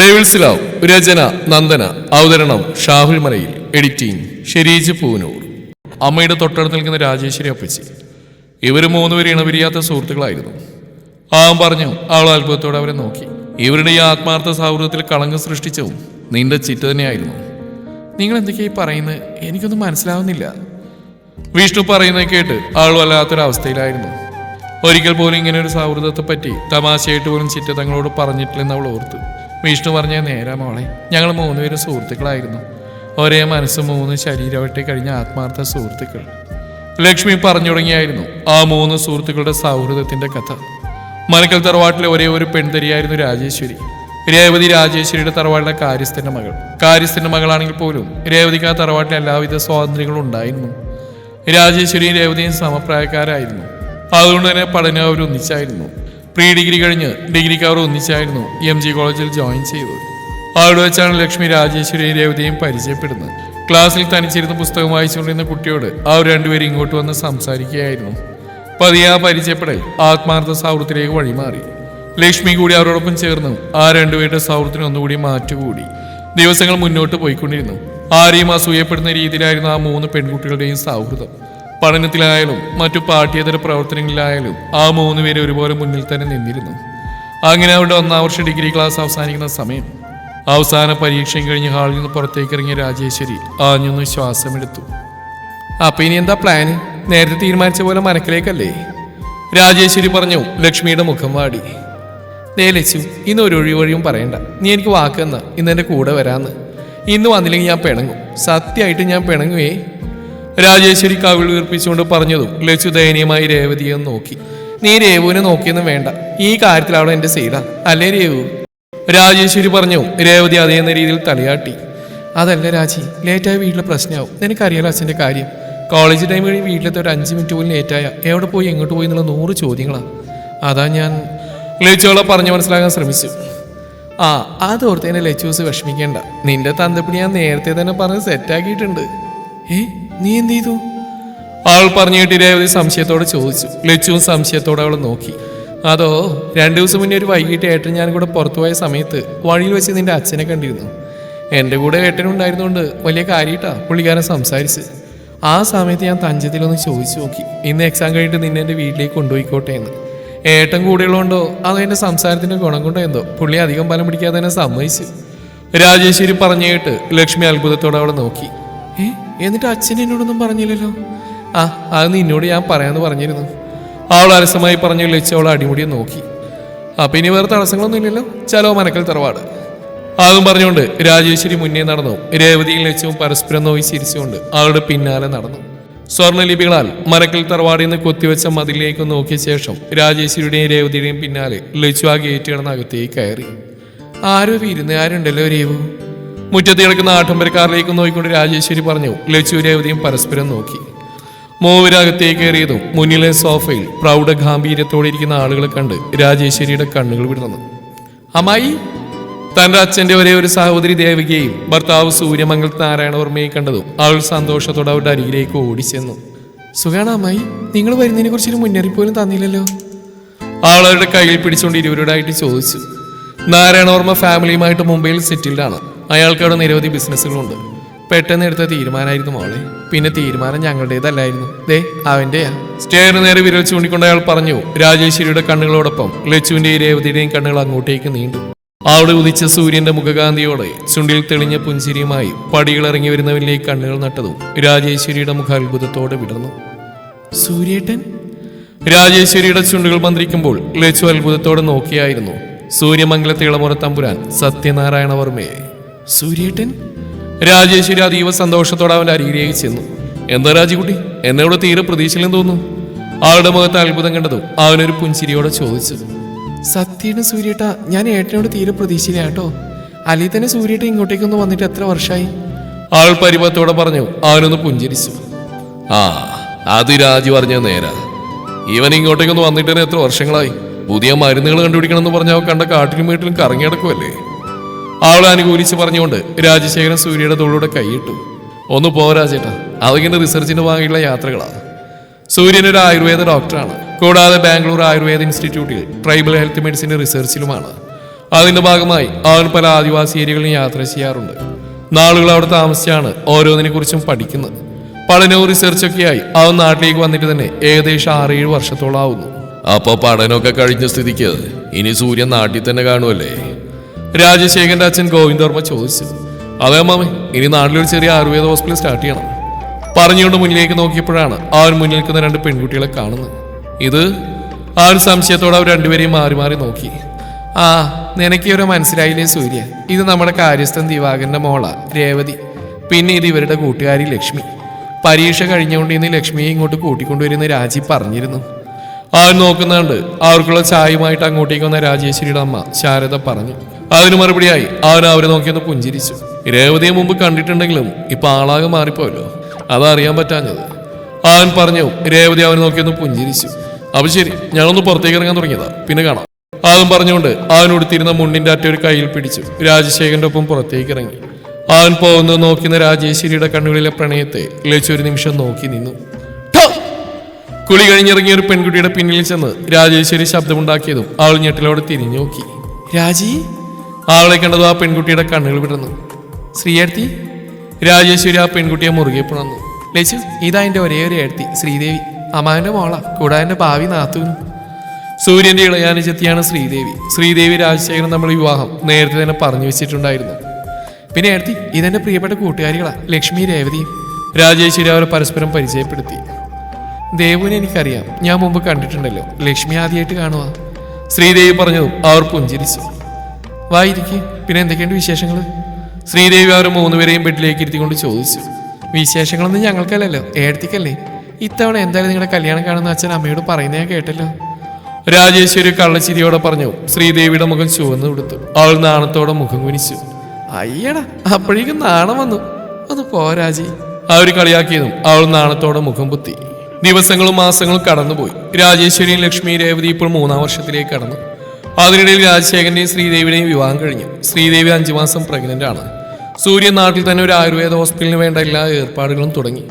ഡേവിൾസ് love, രചന നന്ദന, അവതരണം ഷാഹുൽ മലയിൽ, editing Shereej Poonoor. അമ്മയുടെ തൊട്ടടുത്ത് നിൽക്കുന്ന രാജേശ്വരി അപ്പച്ചി. ഇവർ മൂന്നുപേരും ഇണപിരിയാത്ത സുഹൃത്തുക്കളായിരുന്നു. ആം പറഞ്ഞു. അവൾ അത്ഭുതത്തോടെ അവരെ നോക്കി. ഇവരുടെ ഈ ആത്മാർത്ഥ സൗഹൃദത്തിൽ കളങ്കം സൃഷ്ടിച്ചവും നിന്റെ ചിറ്റ തന്നെയായിരുന്നു. നിങ്ങൾ എന്തൊക്കെയായി പറയുന്നത്? എനിക്കൊന്നും മനസ്സിലാവുന്നില്ല. വിഷ്ണു പറയുന്നത് കേട്ട് അവൾ വല്ലാത്തൊരവസ്ഥയിലായിരുന്നു. ഒരിക്കൽ പോലും ഇങ്ങനെ ഒരു സൗഹൃദത്തെ പറ്റി തമാശയായിട്ട് പോലും ചിറ്റ തങ്ങളോട് പറഞ്ഞിട്ടില്ലെന്ന് അവൾ ഓർത്തു. വിഷ്ണു പറഞ്ഞ നേരാ മോളെ, ഞങ്ങൾ മൂന്നുപേരും സുഹൃത്തുക്കളായിരുന്നു. ഒരേ മനസ്സ് മൂന്ന് ശരീരമായിട്ട് കഴിഞ്ഞ ആത്മാർത്ഥ സുഹൃത്തുക്കൾ. ലക്ഷ്മി പറഞ്ഞു തുടങ്ങിയായിരുന്നു ആ മൂന്ന് സുഹൃത്തുക്കളുടെ സൗഹൃദത്തിന്റെ കഥ. മനക്കൽ തറവാട്ടിലെ ഒരേ ഒരു പെൺതരിയായിരുന്നു രാജേശ്വരി. രേവതി രാജേശ്വരിയുടെ തറവാട്ടിലെ കാര്യസ്ഥന്റെ മകൾ. കാര്യസ്ഥന്റെ മകളാണെങ്കിൽ പോലും രേവതിക്ക് ആ തറവാട്ടിലെ എല്ലാവിധ സ്വാതന്ത്ര്യങ്ങളും ഉണ്ടായിരുന്നു. രാജേശ്വരിയും രേവതിയും സമപ്രായക്കാരായിരുന്നു. അതുകൊണ്ട് തന്നെ പഠനം അവർ ഒന്നിച്ചായിരുന്നു. പ്രീ ഡിഗ്രി കഴിഞ്ഞ് ഡിഗ്രിക്ക് അവർ ഒന്നിച്ചായിരുന്നു MG കോളേജിൽ ജോയിൻ ചെയ്തത്. അവിടെ വെച്ചാണ് ലക്ഷ്മി രാജേശ്വരിയും രേവതിയും പരിചയപ്പെടുന്നത്. ക്ലാസ്സിൽ തനിച്ചിരുന്ന് പുസ്തകം വായിച്ചുകൊണ്ടിരുന്ന കുട്ടിയോട് അവർ രണ്ടുപേരും ഇങ്ങോട്ട് വന്ന് സംസാരിക്കുകയായിരുന്നു. പതിയെ ആ പരിചയപ്പെടൽ ആത്മാർത്ഥ സൗഹൃദത്തിലേക്ക് വഴിമാറി. ലക്ഷ്മി കൂടി അവരോടൊപ്പം ചേർന്ന് ആ രണ്ടുപേരുടെ സൗഹൃദത്തിന് ഒന്നുകൂടി മാറ്റുകൂടി. ദിവസങ്ങൾ മുന്നോട്ട് പോയിക്കൊണ്ടിരുന്നു. ആരെയും അസൂയപ്പെടുന്ന രീതിയിലായിരുന്നു ആ മൂന്ന് പെൺകുട്ടികളുടെയും സൗഹൃദം. പഠനത്തിലായാലും മറ്റു പാഠ്യേതര പ്രവർത്തനങ്ങളിലായാലും ആ മൂന്നുപേരെ ഒരുപോലെ മുന്നിൽ തന്നെ നിന്നിരുന്നു. അങ്ങനെ അവരുടെ 1ാം വർഷ ഡിഗ്രി ക്ലാസ് അവസാനിക്കുന്ന സമയം. അവസാന പരീക്ഷയും കഴിഞ്ഞ് ഹാളിൽ നിന്ന് പുറത്തേക്ക് ഇറങ്ങിയ രാജേശ്വരി ആഞ്ഞൊന്ന് ശ്വാസമെടുത്തു. അപ്പൊ ഇനി എന്താ പ്ലാന്? നേരത്തെ തീരുമാനിച്ച പോലെ മനക്കിലേക്കല്ലേ? രാജേശ്വരി പറഞ്ഞു. ലക്ഷ്മിയുടെ മുഖം വാടി. ദേ ലച്ചു, ഇന്ന് ഒരു ഒഴിവഴിയും പറയണ്ട. നീ എനിക്ക് വാക്കെന്ന ഇന്ന് എൻ്റെ കൂടെ വരാന്ന്. ഇന്ന് വന്നില്ലെങ്കിൽ ഞാൻ പിണങ്ങും. സത്യമായിട്ട് ഞാൻ പിണങ്ങുവേ. രാജേശ്വരി കവിൾ വീർപ്പിച്ചുകൊണ്ട് പറഞ്ഞതും ലച്ചു ദയനീയമായി രേവതിയെ നോക്കി. നീ രേവുവിനെ നോക്കിയൊന്നും വേണ്ട. ഈ കാര്യത്തിൽ അവിടെ എൻ്റെ സൈഡാ അല്ലേ രേവു? രാജേശ്വരി പറഞ്ഞു. രേവതി അതേന്ന രീതിയിൽ തലയാട്ടി. അതല്ല രാജി, ലേറ്റായ വീട്ടിലെ പ്രശ്നമാവും. നിനക്കറിയാലോ അച്ഛൻ്റെ കാര്യം. കോളേജ് ടൈം കഴിഞ്ഞ് വീട്ടിലത്തെ ഒരു 5 മിനിറ്റ് പോലും ലേറ്റായ എവിടെ പോയി എങ്ങോട്ട് പോയി എന്നുള്ള 100 ചോദ്യങ്ങളാണ്. അതാ ഞാൻ ലച്ചുവളെ പറഞ്ഞു മനസ്സിലാക്കാൻ ശ്രമിച്ചു. അതോർത്ത് തന്നെ ലച്ചൂസ് വിഷമിക്കേണ്ട. നിന്റെ തന്തപ്പിടി ഞാൻ നേരത്തെ തന്നെ പറഞ്ഞ് സെറ്റാക്കിയിട്ടുണ്ട്. നീ എന്ത് ചെയ്തു? അവൾ പറഞ്ഞു കേട്ടി രേവതി സംശയത്തോടെ ചോദിച്ചു. ലച്ചുവും സംശയത്തോടെ അവളെ നോക്കി. അതോ 2 ദിവസം മുന്നേ ഒരു വൈകിട്ട് ഏട്ടൻ ഞാൻ കൂടെ പുറത്തുപോയ സമയത്ത് വഴിയിൽ വെച്ച് നിന്റെ അച്ഛനെ കണ്ടിരുന്നു. എൻ്റെ കൂടെ ഏട്ടനുണ്ടായിരുന്നുകൊണ്ട് വലിയ കാര്യമായിട്ടാ പുള്ളിക്കാരൻ സംസാരിച്ച്. ആ സമയത്ത് ഞാൻ തഞ്ചത്തിലൊന്ന് ചോദിച്ചു നോക്കി, ഇന്ന് എക്സാം കഴിഞ്ഞിട്ട് നിന്നെ എൻ്റെ വീട്ടിലേക്ക് കൊണ്ടുപോയിക്കോട്ടെ എന്ന്. ഏട്ടൻ കൂടെയുള്ളതുകൊണ്ടോ അതോ എൻ്റെ സംസാരത്തിൻ്റെ ഗുണം കൊണ്ടോ എന്തോ പുള്ളി അധികം ബലം പിടിക്കാതെ തന്നെ സമ്മതിച്ചു. രാജേശ്വരി പറഞ്ഞു കേട്ട് ലക്ഷ്മി അത്ഭുതത്തോടെ അവളെ നോക്കി. എന്നിട്ട് അച്ഛൻ എന്നോടൊന്നും പറഞ്ഞില്ലല്ലോ? അത് നിന്നോട് ഞാൻ പറയാമെന്ന് പറഞ്ഞിരുന്നു. അവൾ അലസമായി പറഞ്ഞു. ലച്ചു അവളെ അടിമുടിയെ നോക്കി. അപ്പം ഇനി വേറെ തടസ്സങ്ങളൊന്നും ഇല്ലല്ലോ? ചലോ മനക്കൽ തറവാട്. അതും പറഞ്ഞുകൊണ്ട് രാജേശ്വരി മുന്നേ നടന്നു. രേവതിയും ലച്ചുവും പരസ്പരം നോയി ചിരിച്ചുകൊണ്ട് അവളുടെ പിന്നാലെ നടന്നു. സ്വർണ്ണലിപികളാൽ മനക്കൽ തറവാടിൽ നിന്ന് കൊത്തിവെച്ച മതിലേക്ക് നോക്കിയ ശേഷം രാജേശ്വരിയുടെയും രേവതിയുടെയും പിന്നാലെ ലച്ചു ആ ഗേറ്റ് കിടന്ന് അകത്തേക്ക് കയറി. ആരോ വിരുന്നുകാരുണ്ടല്ലോ രേവു. മുറ്റത്ത് കിടക്കുന്ന ആഡംബരക്കാരിലേക്ക് നോക്കിക്കൊണ്ട് രാജേശ്വരി പറഞ്ഞു. ലച്ചു രേവതിയും പരസ്പരം നോക്കി. മൂവരകത്തേക്ക് കയറിയതും മുന്നിലെ സോഫയിൽ പ്രൗഢ ഗാംഭീര്യത്തോടെ ഇരിക്കുന്ന ആളുകളെ കണ്ട് രാജേശ്വരിയുടെ കണ്ണുകൾ വിടർന്നു. അമ്മായി തന്റെ അച്ഛന്റെ ഒരേ ഒരു സഹോദരി ദേവികയും ഭർത്താവ് സൂര്യമംഗൽ നാരായണവർമ്മയെ കണ്ടതും അവൾ സന്തോഷത്തോടെ അവരുടെ അരികിലേക്ക് ഓടിച്ചെന്നു. സുഖാണ് അമ്മായി, നിങ്ങൾ വരുന്നതിനെ കുറിച്ചൊരു മുന്നറിയിപ്പ് പോലും തന്നില്ലല്ലോ. അവൾ അവരുടെ കയ്യിൽ പിടിച്ചുകൊണ്ട് ഇരുവരോടായിട്ട് ചോദിച്ചു. നാരായണവർമ്മ ഫാമിലിയുമായിട്ട് മുംബൈയിൽ സെറ്റിൽഡാണ്. അയാൾക്ക് അവിടെ നിരവധി ബിസിനസ്സുകളുണ്ട്. പെട്ടെന്ന് എടുത്ത തീരുമാനമായിരുന്നു മോളെ. പിന്നെ തീരുമാനം ഞങ്ങളുടേതല്ലായിരുന്നു, ദേ അവന്റെയാ. സ്റ്റേറിന് നേരെ വിരൽ ചൂണ്ടിക്കൊണ്ട് അയാൾ പറഞ്ഞു. രാജേശ്വരിയുടെ കണ്ണുകളോടൊപ്പം ലച്ചുവിന്റെയും രേവതിയുടെയും കണ്ണുകൾ അങ്ങോട്ടേക്ക് നീണ്ടു. അവിടെ ഉദിച്ച സൂര്യന്റെ മുഖകാന്തിയോടെ ചുണ്ടിൽ തെളിഞ്ഞ പുഞ്ചിരിയുമായി പടികളിറങ്ങി വരുന്നവരിലേക്ക് കണ്ണുകൾ നട്ടതും രാജേശ്വരിയുടെ മുഖ അത്ഭുതത്തോടെ വിടർന്നു. സൂര്യേട്ടൻ? രാജേശ്വരിയുടെ ചുണ്ടുകൾ മന്ത്രിക്കുമ്പോൾ ലച്ചു അത്ഭുതത്തോടെ നോക്കിയായിരുന്നു സൂര്യമംഗലത്തെ ഇളമുറ തമ്പുരാൻ സത്യനാരായണവർമ്മയെ. സൂര്യേട്ടൻ? രാജേശ്വരി അതീവ സന്തോഷത്തോടെ അവന്റെ അരികിലേക്ക് ചെന്നു. എന്താ രാജിക്കുട്ടി, എന്നോട് തീരെ പ്രതീക്ഷയില്ലെന്ന് തോന്നുന്നു. അവളുടെ മുഖത്ത് അത്ഭുതം കണ്ടതും അവനൊരു പുഞ്ചിരിയോടെ ചോദിച്ചു. സത്യേട്ടൻ സൂര്യേട്ട, ഞാൻ ഏട്ടനോട് തീരെ പ്രതീക്ഷയില്ല കേട്ടോ. അല്ലെങ്കിൽ തന്നെ സൂര്യേട്ട ഇങ്ങോട്ടേക്കൊന്ന് വന്നിട്ട് എത്ര വർഷമായി? അവൾ പരിഭവത്തോടെ പറഞ്ഞു. അവനൊന്ന് പുഞ്ചിരിച്ചു. അത് രാജി പറഞ്ഞ നേരാ. ഇവൻ ഇങ്ങോട്ടേക്കൊന്ന് വന്നിട്ട് തന്നെ എത്ര വർഷങ്ങളായി. പുതിയ മരുന്നുകൾ കണ്ടുപിടിക്കണമെന്ന് പറഞ്ഞ അവ കണ്ട കാട്ടിലും വീട്ടിലും കറങ്ങിയടക്കുമല്ലേ. അവളെ അനുകൂലിച്ച് പറഞ്ഞുകൊണ്ട് രാജശേഖരൻ സൂര്യയുടെ തോളിലൂടെ കൈയിട്ടു. ഒന്ന് പോരാ ചേട്ടാ, അതിങ്ങനെ റിസർച്ചിന് ഭാഗമുള്ള യാത്രകളാണ്. സൂര്യൻ ഒരു ആയുർവേദ ഡോക്ടറാണ്. കൂടാതെ ബാംഗ്ലൂർ ആയുർവേദ ഇൻസ്റ്റിറ്റ്യൂട്ടിൽ ട്രൈബൽ ഹെൽത്ത് മെഡിസിൻ റിസർച്ചിലുമാണ്. അതിന്റെ ഭാഗമായി അവൻ പല ആദിവാസി ഏരിയകളിലും യാത്ര ചെയ്യാറുണ്ട്. നാളുകൾ അവിടെ താമസിച്ചാണ് ഓരോന്നിനെ കുറിച്ചും പഠിക്കുന്നത്. പഠനവും റിസർച്ചൊക്കെയായി അവൻ നാട്ടിലേക്ക് വന്നിട്ട് തന്നെ ഏകദേശം 6-7 വർഷത്തോളം ആവുന്നു. അപ്പൊ പഠനമൊക്കെ കഴിഞ്ഞ സ്ഥിതിക്ക് ഇനി സൂര്യൻ നാട്ടിൽ തന്നെ കാണുമല്ലേ? രാജശേഖരന്റെ അച്ഛൻ ഗോവിന്ദവർമ്മ ചോദിച്ചു. അതേ മാമേ, ഇനി നാട്ടിലൊരു ചെറിയ ആയുർവേദ ഹോസ്പിറ്റൽ സ്റ്റാർട്ട് ചെയ്യണം. പറഞ്ഞുകൊണ്ട് മുന്നിലേക്ക് നോക്കിയപ്പോഴാണ് അവൻ മുന്നിൽ നിൽക്കുന്ന 2 പെൺകുട്ടികളെ കാണുന്നത്. ഇത് ആ ഒരു സംശയത്തോടെ അവർ രണ്ടുപേരെയും മാറി മാറി നോക്കി. ആ, നിനക്ക് ഇവരെ മനസ്സിലായില്ലേ സൂര്യ? ഇത് നമ്മുടെ കാര്യസ്ഥൻ ദിവാകരന്റെ മോള രേവതി. പിന്നെ ഇത് ഇവരുടെ കൂട്ടുകാരി ലക്ഷ്മി. പരീക്ഷ കഴിഞ്ഞുകൊണ്ട് ഇന്ന് ലക്ഷ്മിയെ ഇങ്ങോട്ട് കൂട്ടിക്കൊണ്ടുവരുന്ന രാജി പറഞ്ഞിരുന്നു. അവൻ നോക്കുന്നുണ്ട്. അവർക്കുള്ള ചായയുമായിട്ട് അങ്ങോട്ടേക്ക് വന്ന രാജേശ്വരിയുടെ അമ്മ ശാരദ പറഞ്ഞു. അതിന് മറുപടിയായി അവൻ അവരെ നോക്കിയൊന്ന് പുഞ്ചിരിച്ചു. രേവതിയെ മുമ്പ് കണ്ടിട്ടുണ്ടെങ്കിലും ഇപ്പൊ ആളാകെ മാറിപ്പോയല്ലോ, അതറിയാൻ പറ്റാഞ്ഞത് അവൻ പറഞ്ഞു. രേവതി അവനെ നോക്കിയൊന്ന് പുഞ്ചിരിച്ചു. അപ്പൊ ശരി, ഞാനൊന്ന് പുറത്തേക്ക് ഇറങ്ങാൻ തുടങ്ങിയതാ, പിന്നെ കാണാം. അതും പറഞ്ഞുകൊണ്ട് അവൻ ഉടുത്തിരുന്ന മുണ്ടിന്റെ അറ്റ ഒരു കയ്യിൽ പിടിച്ചു രാജശേഖരന്റെ ഒപ്പം പുറത്തേക്ക് ഇറങ്ങി. അവൻ പോകുന്നത് നോക്കുന്ന രാജേശ്വരിയുടെ കണ്ണുകളിലെ പ്രണയത്തെ ലച്ചു ഒരു നിമിഷം നോക്കി നിന്നു. കുളി കഴിഞ്ഞിറങ്ങിയ ഒരു പെൺകുട്ടിയുടെ പിന്നിൽ ചെന്ന് രാജേശ്വരി ശബ്ദമുണ്ടാക്കിയതും അവൾ ഞെട്ടിലോടെ തിരിഞ്ഞു നോക്കി. രാജി! അവളെ കണ്ടതും ആ പെൺകുട്ടിയുടെ കണ്ണുകൾ വിടർന്നു. ശ്രീയേഴ്ത്തി! രാജേശ്വരി ആ പെൺകുട്ടിയെ മുറുകെ പുണർന്നു. ലച്ചു, ഇതാ എന്റെ ഒരേ ഒരു ഏഴ്ത്തി ശ്രീദേവി, അമ്മാവിന്റെ മോള, കൂടാതെ എന്റെ ഭാവി നാത്തൂനും. സൂര്യന്റെ ഇളയാനുജത്തിയാണ് ശ്രീദേവി. ശ്രീദേവി രാജശേഖരൻ നമ്മൾ വിവാഹം നേരത്തെ തന്നെ പറഞ്ഞു വെച്ചിട്ടുണ്ടായിരുന്നു. പിന്നെ ഏഴ്ത്തി, ഇതെന്റെ പ്രിയപ്പെട്ട കൂട്ടുകാരികളാ ലക്ഷ്മി രേവതിയും. രാജേശ്വരി അവരെ പരസ്പരം പരിചയപ്പെടുത്തി. ദേവുവിനെ എനിക്കറിയാം, ഞാൻ മുമ്പ് കണ്ടിട്ടുണ്ടല്ലോ. ലക്ഷ്മി ആദ്യമായിട്ട് കാണുക. ശ്രീദേവി പറഞ്ഞതും അവർ പുഞ്ചിരിച്ചു. വായിരിക്കും. പിന്നെ എന്തൊക്കെയുണ്ട് വിശേഷങ്ങൾ? ശ്രീദേവി അവർ 3 പേരെയും ബെഡിലേക്ക് ഇരുത്തിക്കൊണ്ട് ചോദിച്ചു. വിശേഷങ്ങളൊന്നും ഞങ്ങൾക്കല്ലല്ലോ, ഏടത്തിക്കല്ലേ. ഇത്തവണ എന്തായാലും നിങ്ങളുടെ കല്യാണം കാണുന്ന അച്ഛൻ അമ്മയോട് പറയുന്നത് ഞാൻ കേട്ടല്ലോ. രാജേശ്വരി കള്ളച്ചിരിയോടെ പറഞ്ഞു. ശ്രീദേവിയുടെ മുഖം ചുവന്നു കൊടുത്തു. അവൾ നാണത്തോടെ മുഖം കുനിച്ചു. അയ്യടാ, അപ്പോഴേക്കും നാണം വന്നു. അത് പോരാജി. അവർ കളിയാക്കിയതും അവൾ നാണത്തോടെ മുഖം പൊത്തി. ദിവസങ്ങളും മാസങ്ങളും കടന്നുപോയി. രാജേശ്വരിയും ലക്ഷ്മി രേവതി ഇപ്പോൾ 3-ാം വർഷത്തിലേക്ക് കടന്നു. അതിനിടയിൽ രാജശേഖരന്റെയും ശ്രീദേവിയുടെയും വിവാഹം കഴിഞ്ഞു. ശ്രീദേവി 5 മാസം പ്രഗ്നന്റ് ആണ്. സൂര്യൻ നാട്ടിൽ തന്നെ ഒരു ആയുർവേദ ഹോസ്പിറ്റലിന് വേണ്ട എല്ലാ ഏർപ്പാടുകളും തുടങ്ങി.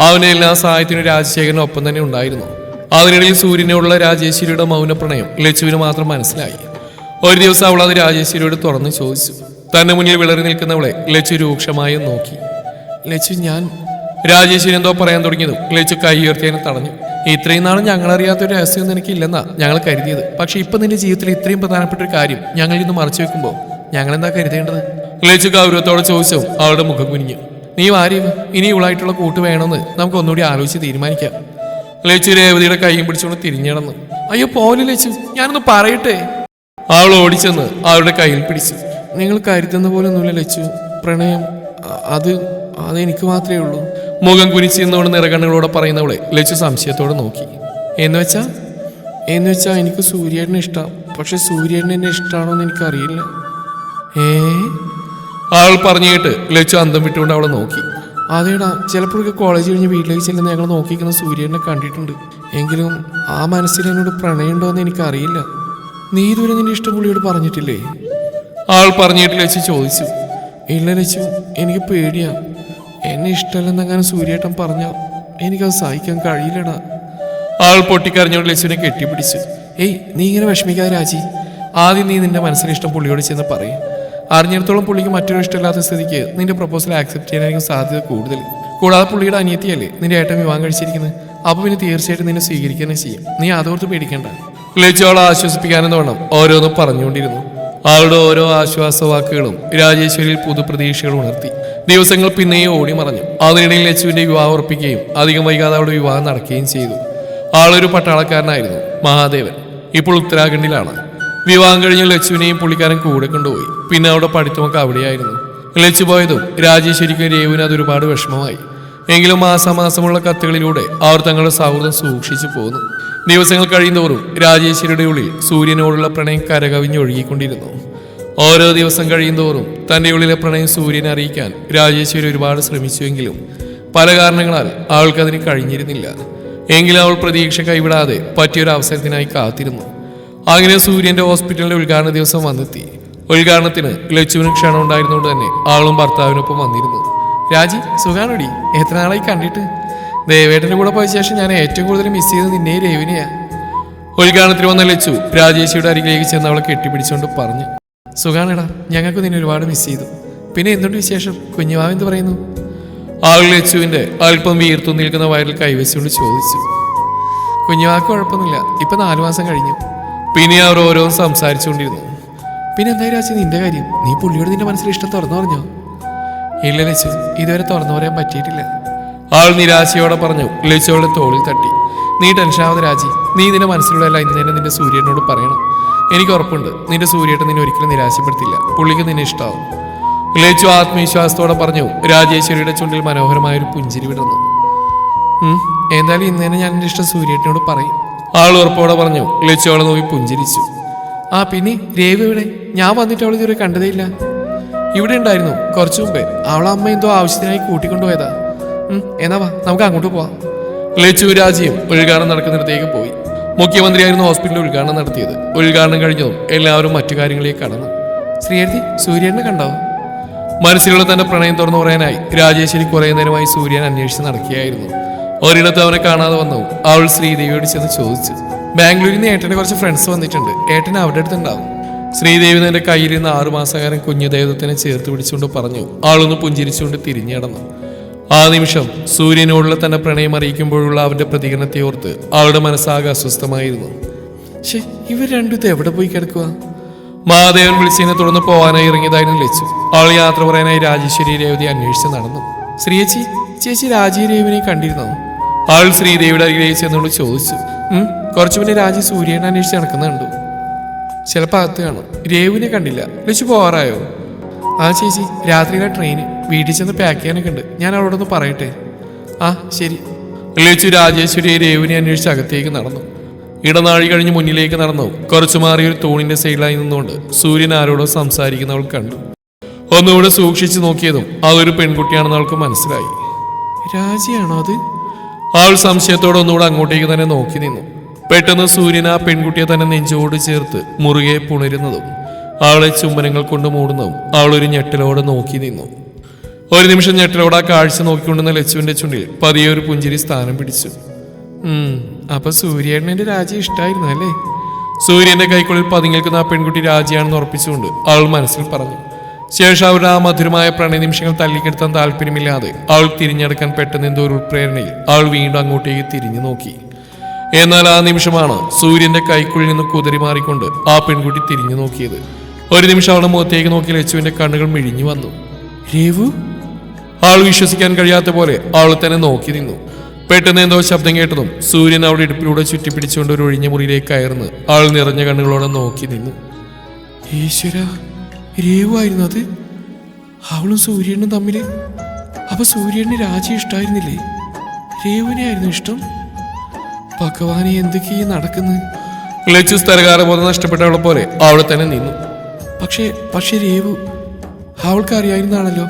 അവന്റെ എല്ലാ സഹായത്തിനും രാജശേഖരന് ഒപ്പം തന്നെ ഉണ്ടായിരുന്നു. അതിനിടയിൽ സൂര്യനോടുള്ള രാജേശ്വരിയുടെ മൗനപ്രണയം ലച്ചുവിന് മാത്രം മനസ്സിലായി. ഒരു ദിവസം അവൾ അത് രാജേശ്വരിയോട് തുറന്ന് ചോദിച്ചു. തന്നെ മുന്നിൽ വിളറി നിൽക്കുന്നവളെ ലച്ചു രൂക്ഷമായി നോക്കി. ലച്ചു, ഞാൻ... രാജേശ്വരി എന്തോ പറയാൻ തുടങ്ങിയതും ലച്ചു കൈ ഉയർത്തിയതിനെ തടഞ്ഞു. ഇത്രയും നാളും ഞങ്ങളറിയാത്തൊരു രഹസ്യമൊന്നും എനിക്കില്ലെന്നാ ഞങ്ങൾ കരുതിയത്. പക്ഷെ ഇപ്പൊ നിന്റെ ജീവിതത്തിൽ ഇത്രയും പ്രധാനപ്പെട്ട ഒരു കാര്യം ഞങ്ങൾ ഇന്ന് മറച്ചു വെക്കുമ്പോ ഞങ്ങൾ എന്താ കരുതേണ്ടത്? ലച്ചു ഗൗരവത്തോടെ ചോദിച്ചു. അവളുടെ മുഖം കുനിഞ്ഞു. നീ വാരിയത് ഇനി ഇവളായിട്ടുള്ള കൂട്ട് വേണമെന്ന് നമുക്ക് ഒന്നുകൂടി ആലോചിച്ച് തീരുമാനിക്കാം. ലച്ചു രേവതിയുടെ കൈയും പിടിച്ചുകൊണ്ട് തിരിഞ്ഞടന്നു. അയ്യോ പോലെ ലച്ചു, ഞാനൊന്ന് പറയട്ടെ. അവൾ ഓടിച്ചെന്ന് അവരുടെ കയ്യിൽ പിടിച്ചു. നിങ്ങൾ കരുതുന്ന പോലെ ഒന്നുമില്ല ലച്ചു. പ്രണയം അതെനിക്ക് മാത്രമേ ഉള്ളൂ. മുഖം കുനിച്ച് നിന്നുകൊണ്ട് നിറകണ്ണുകളോടെ പറയുന്നവളെ ലച്ചു സംശയത്തോടെ നോക്കി. എന്നുവെച്ചാ എനിക്ക് സൂര്യേട്ടനെ ഇഷ്ടം. പക്ഷെ സൂര്യേട്ടൻ എന്നെ ഇഷ്ടമാണോ എന്ന് എനിക്കറിയില്ല. അവൾ പറഞ്ഞു കേട്ട് ലച്ചു അന്തം വിട്ടുകൊണ്ട് അവളെ നോക്കി. അതേടാ, ചിലപ്പോഴൊക്കെ കോളേജ് കഴിഞ്ഞ് വീട്ടിലേക്ക് ചെല്ലുന്ന ഞങ്ങൾ നോക്കിക്കുന്ന സൂര്യേട്ടനെ കണ്ടിട്ടുണ്ട്. എങ്കിലും ആ മനസ്സിൽ എന്നോട് പ്രണയമുണ്ടോ എന്ന് എനിക്കറിയില്ല. നീ ഇതുവരെ നിന്റെ ഇഷ്ടം പുള്ളിയോട് പറഞ്ഞിട്ടില്ലേ? അവൾ പറഞ്ഞിട്ട് ലച്ചു ചോദിച്ചു. ഇല്ല ലച്ചു, എനിക്ക് പേടിയാ. എന്നെ ഇഷ്ടമല്ലെന്നങ്ങനെ സൂര്യേട്ടൻ പറഞ്ഞാൽ എനിക്കത് സഹിക്കാൻ കഴിയില്ലടാ. അവൾ പൊട്ടിക്കരഞ്ഞോണ്ട് ലച്ചുവിനെ കെട്ടിപ്പിടിച്ചു. നീ ഇങ്ങനെ വിഷമിക്കാതെ രാജി. ആദ്യം നീ നിന്റെ മനസ്സിലിഷ്ടം പുള്ളിയോട് ചെന്ന് പറയും. അറിഞ്ഞിടത്തോളം പുള്ളിക്ക് മറ്റൊരു ഇഷ്ടമില്ലാത്ത സ്ഥിതിക്ക് നിന്റെ പ്രപ്പോസൽ ആക്സെപ്റ്റ് ചെയ്യാനായിരിക്കും സാധ്യത കൂടുതൽ. കൂടാതെ പുള്ളിയുടെ അനിയത്തിയല്ലേ നിന്റെ ഏട്ടൻ വിവാഹം കഴിച്ചിരിക്കുന്നത്. അപ്പൊ പിന്നെ തീർച്ചയായിട്ടും നിന്നെ സ്വീകരിക്കുക ചെയ്യും. നീ അതോർത്ത് പേടിക്കണ്ട. ലച്ചു അവളെ ആശ്വസിപ്പിക്കാനെന്ന് വേണം ഓരോന്നും പറഞ്ഞുകൊണ്ടിരുന്നു. അവളുടെ ഓരോ ആശ്വാസ വാക്കുകളും രാജേശ്വരിയിൽ പുതുപ്രതീക്ഷകൾ ഉണർത്തി. ദിവസങ്ങൾ പിന്നെയും ഓടി മറഞ്ഞു. അതിനിടയിൽ ലച്ചുവിന്റെ വിവാഹം ഉറപ്പിക്കുകയും അധികം വൈകാതെ അവളുടെ വിവാഹം നടക്കുകയും ചെയ്തു. ആളൊരു പട്ടാളക്കാരനായിരുന്നു, മഹാദേവൻ. ഇപ്പോൾ ഉത്തരാഖണ്ഡിലാണ്. വിവാഹം കഴിഞ്ഞ് ലച്ചുവിനെയും പുള്ളിക്കാരൻ കൂടെ കൊണ്ടുപോയി. പിന്നെ അവിടെ പഠിത്തമൊക്കെ അവിടെയായിരുന്നു. ലച്ചു പോയതും രാജേശ്വരിക്കും രേവുവിന് അതൊരുപാട് വിഷമമായി. എങ്കിലും മാസാമാസമുള്ള കത്തുകളിലൂടെ അവർ തങ്ങളുടെ സൗഹൃദം സൂക്ഷിച്ചു പോന്നു. ദിവസങ്ങൾ കഴിയുന്തോറും രാജേശ്വരിയുടെ ഉള്ളിൽ സൂര്യനോടുള്ള പ്രണയം കരകവിഞ്ഞൊഴുകിക്കൊണ്ടിരുന്നു. ഓരോ ദിവസം കഴിയുന്തോറും തന്റെ ഉള്ളിലെ പ്രണയം സൂര്യനെ അറിയിക്കാൻ രാജേശ്വരി ഒരുപാട് ശ്രമിച്ചുവെങ്കിലും പല കാരണങ്ങളാൽ അവൾക്കതിന് കഴിഞ്ഞിരുന്നില്ല. എങ്കിലും അവൾ പ്രതീക്ഷ കൈവിടാതെ പറ്റിയൊരു അവസരത്തിനായി കാത്തിരുന്നു. അങ്ങനെ സൂര്യന്റെ ഹോസ്പിറ്റലിന്റെ ഉദ്ഘാടന ദിവസം വന്നെത്തി. ഉദ്ഘാടനത്തിന് ലച്ചുവിന് ക്ഷണം ഉണ്ടായിരുന്നുകൊണ്ട് തന്നെ അവളും ഭർത്താവിനൊപ്പം വന്നിരുന്നു. രാജി, സുഖാണോടി? എത്ര നാളായി കണ്ടിട്ട്? ദേവേട്ടന്റെ കൂടെ പോയ ശേഷം ഞാൻ ഏറ്റവും കൂടുതൽ മിസ് ചെയ്തത് നിന്നെ രേവിനെയാ. ഉദ്ഘാടനത്തിന് വന്ന ലച്ചു രാജേശ്വരിയുടെ അരികിലേക്ക് ചെന്ന് അവളെ കെട്ടിപ്പിടിച്ചുകൊണ്ട് പറഞ്ഞു. സുഖാണെടാ, ഞങ്ങൾക്ക് നിന്നെ ഒരുപാട് മിസ് ചെയ്തു. പിന്നെ എന്തുണ്ട് വിശേഷം? കുഞ്ഞുവാവ് എന്ത് പറയുന്നു? ആൾ ലച്ചുവിന്റെ അല്പം വീർത്തു നിൽക്കുന്ന വയറിൽ കൈവച്ചുകൊണ്ട് ചോദിച്ചു. കുഞ്ഞുവാക്ക് കുഴപ്പമൊന്നുമില്ല, ഇപ്പൊ 4 മാസം കഴിഞ്ഞു. പിന്നെ അവർ ഓരോന്ന് സംസാരിച്ചുകൊണ്ടിരുന്നു. പിന്നെ എന്തായാലും രാജി, നിന്റെ കാര്യം, നീ പുള്ളിയോട് നിന്റെ മനസ്സിൽ ഇഷ്ടം തുറന്നു പറഞ്ഞോ? ഇല്ല ലച്ചു, ഇതുവരെ തുറന്നു പറയാൻ പറ്റിയിട്ടില്ല. ആൾ നിരാശയോടെ പറഞ്ഞു. ലച്ചുവളുടെ തോളിൽ തട്ടി. നീ ടെൻഷനാവാതെ രാജി, നീ നിന്റെ മനസ്സിലുള്ളതല്ല ഇന്ന് തന്നെ നിന്റെ സൂര്യനോട് പറയണം. എനിക്ക് ഉറപ്പുണ്ട്, നിന്റെ സൂര്യേട്ടൻ നിന്നെ ഒരിക്കലും നിരാശപ്പെടുത്തില്ല. പുള്ളിക്ക് നിന്നെ ഇഷ്ടമാവും. ലച്ചു ആത്മവിശ്വാസത്തോടെ പറഞ്ഞു. രാജേശ്വരിയുടെ ചുണ്ടിൽ മനോഹരമായൊരു പുഞ്ചിരി വിടർന്നു. എന്തായാലും ഇന്ന് തന്നെ ഞാൻ എൻ്റെ ഇഷ്ടം സൂര്യേട്ടനോട് പറയും. ആൾ ഉറപ്പോടെ പറഞ്ഞു. ലച്ചു അവളെ നോക്കി പുഞ്ചിരിച്ചു. പിന്നെ രേവ ഇവിടെ? ഞാൻ വന്നിട്ട് അവൾ ഇതുവരെ കണ്ടതേയില്ല. ഇവിടെ ഉണ്ടായിരുന്നു കുറച്ചു മുമ്പേ. അവളെ അമ്മ എന്തോ ആവശ്യത്തിനായി കൂട്ടിക്കൊണ്ടുപോയതാ. എന്നാ വാ, നമുക്ക് അങ്ങോട്ട് പോവാം. ലച്ചു രാജിയും ഉദ്ഘാടനം നടക്കുന്നിടത്തേക്ക് പോയി. മുഖ്യമന്ത്രിയായിരുന്നു ഹോസ്പിറ്റലിൽ ഉദ്ഘാടനം നടത്തിയത്. ഉദ്ഘാടനം കഴിഞ്ഞതും എല്ലാവരും മറ്റു കാര്യങ്ങളിലേക്ക് കടന്നു. ശ്രീയർത്തി, സൂര്യനെ കണ്ടോ? മനസ്സിലുള്ള തന്റെ പ്രണയം തുറന്നു പറയാനായി രാജേശ്വരി കുറെ നേരമായി സൂര്യൻ അന്വേഷിച്ച് നടക്കുകയായിരുന്നു. ഒരിടത്ത് അവനെ കാണാതെ വന്നു. അവൾ ശ്രീദേവിയോട് ചെന്ന് ചോദിച്ചു. ബാംഗ്ലൂരിൽ നിന്ന് ഏട്ടൻ്റെ കുറച്ച് ഫ്രണ്ട്സ് വന്നിട്ടുണ്ട്, ഏട്ടൻ അവരുടെ അടുത്തുണ്ടാവും. ശ്രീദേവി തന്റെ കയ്യിലിരുന്ന് 6 മാസക്കാരൻ കുഞ്ഞു ദൈവത്തിനെ ചേർത്ത് പിടിച്ചുകൊണ്ട് പറഞ്ഞു. ആളൊന്ന് പുഞ്ചിരിച്ചുകൊണ്ട് തിരിഞ്ഞടന്നു. ആ നിമിഷം സൂര്യനോടുള്ള തന്റെ പ്രണയം അറിയിക്കുമ്പോഴുള്ള അവന്റെ പ്രതികരണത്തെ ഓർത്ത് അവളുടെ മനസ്സാകെ അസ്വസ്ഥമായിരുന്നു. ഇവർ രണ്ടും ഇത് എവിടെ പോയി കിടക്കുക? മഹാദേവൻ വിളിച്ചതിനെ തുടർന്ന് പോകാനായി ഇറങ്ങിയതായിരുന്നു ലച്ചു. അവൾ യാത്ര പറയാനായി രാജേശ്വരി രേവതി അന്വേഷിച്ച് നടന്നു. ശ്രീയേച്ചി, ചേച്ചി രാജി രേവിനെ കണ്ടിരുന്നോ? ആൾ ശ്രീദേവിയുടെ അരികിലേക്ക് ചെന്നോട് ചോദിച്ചു. കുറച്ചു മുന്നേ രാജി സൂര്യനെ അന്വേഷിച്ച് നടക്കുന്നുണ്ടോ? ചിലപ്പോൾ അകത്ത് കാണും. രേവിനെ കണ്ടില്ല. ലച്ചു പോവാറായോ? ആ ചേച്ചി, രാത്രിയിലെ ട്രെയിന്. വീട്ടിൽ ചെന്ന് പാക്ക് ചെയ്യാനൊക്കെ ഉണ്ട്. ഞാൻ അവളോടൊന്ന് പറയട്ടെ? ശരി. ലച്ചു രാജേശ്വരിയെ രേവിനെ അന്വേഷിച്ച് അകത്തേക്ക് നടന്നു. ഇടനാഴി കഴിഞ്ഞ് മുന്നിലേക്ക് നടന്നു. കുറച്ചു മാറിയൊരു തൂണിന്റെ സൈഡിലായി നിന്നുകൊണ്ട് സൂര്യൻ ആരോടോ സംസാരിക്കുന്നവൾ കണ്ടു. ഒന്നുകൂടെ സൂക്ഷിച്ചു നോക്കിയതും അതൊരു പെൺകുട്ടിയാണെന്ന് അവൾക്ക് മനസ്സിലായി. രാജിയാണോ അത്? അവൾ സംശയത്തോടെ ഒന്നുകൂടെ അങ്ങോട്ടേക്ക് തന്നെ നോക്കി നിന്നു. പെട്ടെന്ന് സൂര്യൻ ആ പെൺകുട്ടിയെ തന്നെ നെഞ്ചോട് ചേർത്ത് മുറുകെ പുണരുന്നതും അവളെ ചുംബനങ്ങൾ കൊണ്ട് മൂടുന്നതും അവളൊരു ഞെട്ടലോടെ നോക്കി നിന്നു. ഒരു നിമിഷം ഞെട്ടലോടെ ആ കാഴ്ച നോക്കിക്കൊണ്ടുന്ന ലച്ചുവിന്റെ ചുണ്ടിൽ പതിയെ ഒരു പുഞ്ചിരി സ്ഥാനം പിടിച്ചു. അപ്പൊ സൂര്യേട്ടനെ രാജി ഇഷ്ടായിരുന്നു അല്ലേ? സൂര്യന്റെ കൈക്കുള്ളിൽ പതുങ്ങിൽക്കുന്ന ആ പെൺകുട്ടി രാജിയാണെന്ന് ഉറപ്പിച്ചുകൊണ്ട് അവൾ മനസ്സിൽ പറഞ്ഞു. ശേഷം അവരുടെ ആ മധുരമായ പ്രണയ നിമിഷങ്ങൾ തല്ലിക്കെടുത്താൻ താല്പര്യമില്ലാതെ അവൾ തിരിഞ്ഞെടുക്കാൻ പെട്ടെന്ന് എന്തോ ഒരു ഉൾപ്രേരണയിൽ അവൾ വീണ്ടും അങ്ങോട്ടേക്ക് തിരിഞ്ഞു നോക്കി. എന്നാൽ ആ നിമിഷമാണ് സൂര്യന്റെ കൈക്കുള്ളിൽ നിന്ന് കുതിരി മാറിക്കൊണ്ട് ആ പെൺകുട്ടി തിരിഞ്ഞു നോക്കിയത്. ഒരു നിമിഷം അവളുടെ മുഖത്തേക്ക് നോക്കി ലച്ചുവിന്റെ കണ്ണുകൾ മിഴിഞ്ഞു വന്നു. രേവു? അവൾ വിശ്വസിക്കാൻ കഴിയാത്ത പോലെ അവൾ തന്നെ നോക്കി നിന്നു. പെട്ടെന്ന് എന്തോ ശബ്ദം കേട്ടതും സൂര്യൻ അവളുടെ ഇടുപ്പിലൂടെ ചുറ്റിപ്പിടിച്ചുകൊണ്ട് ഒരു ഒഴിഞ്ഞ മുറിയിലേക്ക് കയർന്ന് അവൾ നിറഞ്ഞ കണ്ണുകളോടെ നോക്കി നിന്നു. ഈശ്വര, രേവു ആയിരുന്നു അത്? അവളും സൂര്യനും തമ്മിൽ? അപ്പൊ സൂര്യന് രാജി ഇഷ്ടമായിരുന്നില്ലേ? രേവുവിനെ ആയിരുന്നു ഇഷ്ടം? ഭഗവാനെ, എന്തൊക്കെയാ നടക്കുന്നത്? ലച്ചു സ്ഥലകാലബോധം നഷ്ടപ്പെട്ടവളെ പോലെ അവളെ തന്നെ നിന്നു. പക്ഷേ രേവു, അവൾക്ക് അറിയാവുന്നതാണല്ലോ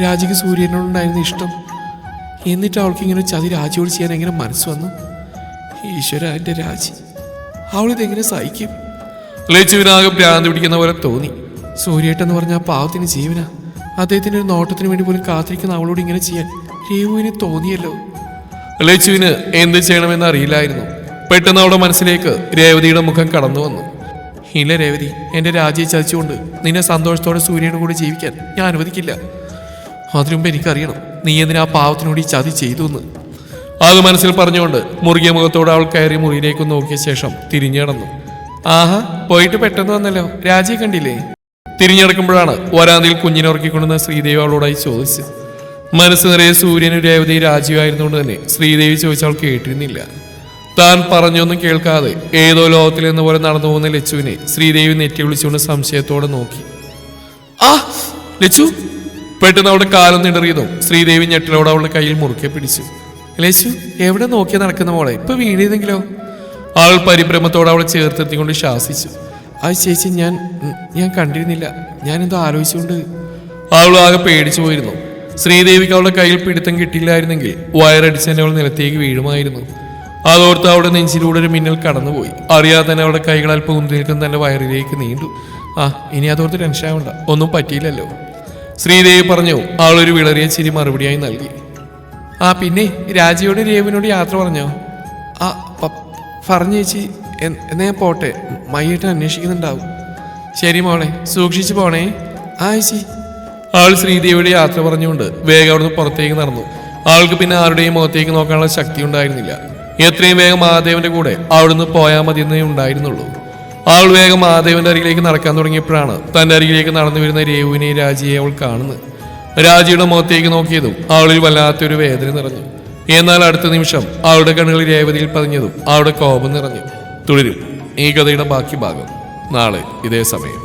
രാജിക്ക് സൂര്യനോടുണ്ടായിരുന്ന ഇഷ്ടം. എന്നിട്ട് അവൾക്ക് ഇങ്ങനെ ചതി രാജിയോട് ചെയ്യാൻ എങ്ങനെ മനസ്സ് വന്നു? ഈശ്വര, എൻ്റെ രാജി, അവളിതെങ്ങനെ സഹിക്കും? ലച്ചുവിനാകെ ഭ്രാന്തി പിടിക്കുന്ന പോലെ തോന്നി. സൂര്യേട്ടെന്ന് പറഞ്ഞ ആ പാവത്തിന് ജീവനാ. അദ്ദേഹത്തിൻ്റെ ഒരു നോട്ടത്തിന് വേണ്ടി പോലും കാത്തിരിക്കുന്ന അവളോട് ഇങ്ങനെ ചെയ്യാൻ രേവുവിന് തോന്നിയല്ലോ. ലച്ചുവിന് എന്ത് ചെയ്യണമെന്ന് അറിയില്ലായിരുന്നു. പെട്ടെന്ന് അവളുടെ മനസ്സിലേക്ക് രേവതിയുടെ മുഖം കടന്നു വന്നു. ഇല്ല രേവതി, എൻ്റെ രാജിയെ ചതിച്ചുകൊണ്ട് നിന്നെ സന്തോഷത്തോടെ സൂര്യയുടെ കൂടെ ജീവിക്കാൻ ഞാൻ അനുവദിക്കില്ല. അതിനുമുമ്പ് എനിക്കറിയണം നീ എന്തിനാ പാവത്തിനോട് ഈ ചതി ചെയ്തു എന്ന്. അത് മനസ്സിൽ പറഞ്ഞുകൊണ്ട് മുറുകിയ മുഖത്തോടെ അവൾ കയറി മുറിയിലേക്ക് നോക്കിയ ശേഷം തിരിഞ്ഞടന്നു. ആഹാ, പോയിട്ട് പെട്ടെന്ന് വന്നല്ലോ. രാജിയെ കണ്ടില്ലേ? തിരിഞ്ഞടക്കുമ്പോഴാണ് വരാന്തിയിൽ കുഞ്ഞിനെ ഉറക്കിക്കൊണ്ടുവന്ന ശ്രീദേവി അവളോടായി ചോദിച്ചു. മനസ്സ് നിറയെ സൂര്യനും രേവതി രാജിയായിരുന്നുകൊണ്ട് തന്നെ ശ്രീദേവി ചോദിച്ചവൾ കേട്ടിരുന്നില്ല. താൻ പറഞ്ഞൊന്നും കേൾക്കാതെ ഏതോ ലോകത്തിൽ എന്ന പോലെ നടന്നു പോകുന്ന ലച്ചുവിനെ ശ്രീദേവി നെറ്റി വിളിച്ചുകൊണ്ട് സംശയത്തോടെ നോക്കി. ലച്ചു! പെട്ടെന്ന് അവളുടെ കാലം നിടറിയതും ശ്രീദേവി ഞെട്ടലോടെ അവളുടെ കയ്യിൽ മുറുക്കെ പിടിച്ചു. ലച്ചു, എവിടെ നോക്കിയാ നടക്കുന്ന മോളെ? ഇപ്പൊ വീണിരുന്നെങ്കിലോ? അവൾ പരിഭ്രമത്തോടെ അവളെ ചേർത്തെത്തിക്കൊണ്ട് ശാസിച്ചു. അത് ചേച്ചി, ഞാൻ കണ്ടിരുന്നില്ല. ഞാനെന്തോ ആലോചിച്ചുകൊണ്ട്. അവൾ ആകെ പേടിച്ചു പോയിരുന്നു. ശ്രീദേവിക്ക് അവളുടെ കയ്യിൽ പിടുത്തം കിട്ടിയില്ലായിരുന്നെങ്കിൽ വയറടിച്ച് തന്നെ അവൾ നിലത്തേക്ക് വീഴുമായിരുന്നു. അതോർത്ത് അവളുടെ നെഞ്ചിലൂടെ ഒരു മിന്നൽ കടന്നുപോയി. അറിയാതെ തന്നെ അവളുടെ കൈകൾ അല്പം ഉന്തി നിൽക്കുന്ന തന്റെ വയറിലേക്ക് നീണ്ടു. ഇനി അതോർത്ത് ടെൻഷൻ ആവണ്ട, ഒന്നും പറ്റിയില്ലല്ലോ, ശ്രീദേവി പറഞ്ഞു. അവളൊരു വിളറിയ ചിരി മറുപടിയായി നൽകി. പിന്നെ രാജിയോട് രേവിനോട് യാത്ര പറഞ്ഞോ? പറഞ്ഞു ചേച്ചി. എന്നാ ഞാൻ പോട്ടെ, മയ്യേട്ടൻ അന്വേഷിക്കുന്നുണ്ടാവും. ശരി മോളെ, സൂക്ഷിച്ചു പോണേ. ആയിശി. ആൾ ശ്രീദേവിയുടെ യാത്ര പറഞ്ഞുകൊണ്ട് വേഗം അവിടുന്ന് പുറത്തേക്ക് നടന്നു. ആൾക്ക് പിന്നെ ആരുടെയും മുഖത്തേക്ക് നോക്കാനുള്ള ശക്തി ഉണ്ടായിരുന്നില്ല. എത്രയും വേഗം മഹാദേവന്റെ കൂടെ അവിടുന്ന് പോയാൽ മതിയെന്നേ ഉണ്ടായിരുന്നുള്ളൂ. അവൾ വേഗം മഹാദേവന്റെ അരികിലേക്ക് നടക്കാൻ തുടങ്ങിയപ്പോഴാണ് തന്റെ അരികിലേക്ക് നടന്നു വരുന്ന രേവുവിനെയും രാജിയെ അവൾ കാണുന്നത്. രാജിയുടെ മുഖത്തേക്ക് നോക്കിയതും അവളിൽ വല്ലാത്തൊരു വേദന നിറഞ്ഞു. എന്നാൽ അടുത്ത നിമിഷം അവളുടെ കണ്ണുകളിൽ രേവതിയിൽ പതിഞ്ഞതും അവളുടെ കോപം നിറഞ്ഞു. തുടരും ഈ കഥയുടെ ബാക്കി ഭാഗം നാളെ ഇതേ സമയം.